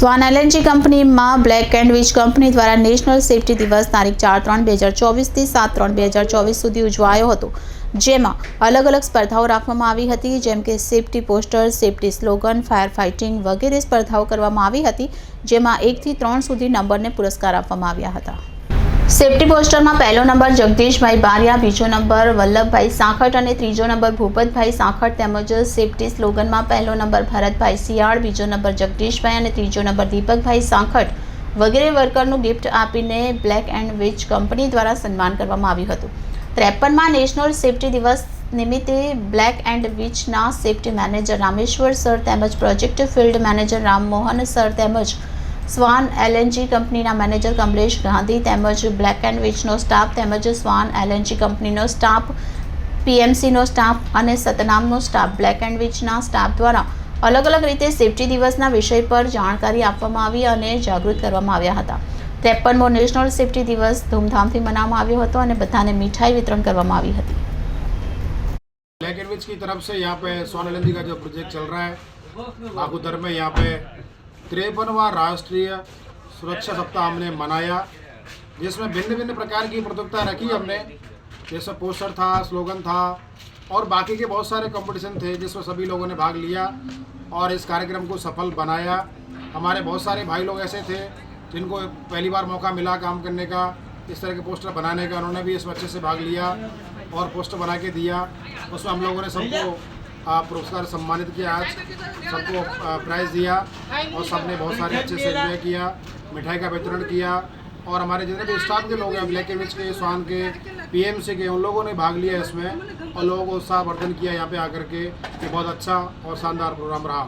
સ્વાન LNG કંપનીમાં black and which company દ્વારા national safety દિવસ તારીખ 4/3/2024 થી 7/3/2024 સુધી ઉજવાયો હતો, જેમાં અલગ અલગ સ્પર્ધાઓ રાખવામાં આવી હતી, જેમ કે safety poster, safety slogan, fire fighting વગેરે સ્પર્ધાઓ કરવામાં આવી હતી, જેમાં 1 થી 3 સુધી નંબરને પુરસ્કાર આપવામાં આવ્યા હતા। સેફ્ટી પોસ્ટરમાં પહેલો નંબર જગદીશભાઈ બારિયા, બીજો નંબર વલ્લભભાઈ સાંખટ અને ત્રીજો નંબર ભૂપતભાઈ સાંખટ તેમજ સેફ્ટી સ્લોગનમાં પહેલો નંબર ભરતભાઈ સિયાળ, બીજો નંબર જગદીશભાઈ અને ત્રીજો નંબર દીપકભાઈ સાંખટ વગેરે વર્કરનું ગિફ્ટ આપીને બ્લેક એન્ડ વિચ કંપની દ્વારા સન્માન કરવામાં આવ્યું હતું। 53માં નેશનલ સેફ્ટી દિવસ નિમિત્તે બ્લેક એન્ડ વિચના સેફ્ટી મેનેજર રામેશ્વર સર તેમજ project field manager Rammohan sir તેમજ સ્વાન એલએનજી કંપનીના મેનેજર કમલેશ ગાંધી તેમજ બ્લેક એન્ડ વિચનો સ્ટાફ તેમજ સ્વાન એલએનજી કંપનીનો સ્ટાફ, પીએમસીનો સ્ટાફ અને સતનામનો સ્ટાફ બ્લેક એન્ડ વિચના સ્ટાફ દ્વારા અલગ અલગ રીતે સેફ્ટી દિવસના વિષય પર જાણકારી આપવામાં આવી અને જાગૃત કરવામાં આવ્યા હતા। 53મો નેશનલ સેફ્ટી દિવસ ધૂમધામથી મનાવવામાં આવ્યો હતો અને બધાને મીઠાઈ વિતરણ કરવામાં આવી હતી। ब्लैक एंड विच की तरफ से यहाँ पे स्वान एलएनजी का जो प्रोजेक्ट चल रहा है बागुतर में, यहाँ पे 53वां राष्ट्रीय सुरक्षा सप्ताह हमने मनाया, जिसमें भिन्न भिन्न प्रकार की प्रतियोगिता रखी हमने, जैसे पोस्टर था, स्लोगन था और बाकी के बहुत सारे कंपटीशन थे, जिसमें सभी लोगों ने भाग लिया और इस कार्यक्रम को सफल बनाया। हमारे बहुत सारे भाई लोग ऐसे थे जिनको पहली बार मौका मिला काम करने का, इस तरह के पोस्टर बनाने का, उन्होंने भी इसमें अच्छे से भाग लिया और पोस्टर बना के दिया। उसमें हम लोगों ने सबको पुरस्कार सम्मानित किया, आज सबको प्राइज़ दिया और सबने बहुत सारे अच्छे से एंजॉय किया, मिठाई का वितरण किया और हमारे जितने भी स्टाफ के लोग हैं ब्लैक एंड विच के, स्वान के, पीएमसी के, उन लोगों ने भाग लिया इसमें और लोगों को उत्साहवर्धन किया यहाँ पे आकर के। ये बहुत अच्छा और शानदार प्रोग्राम रहा।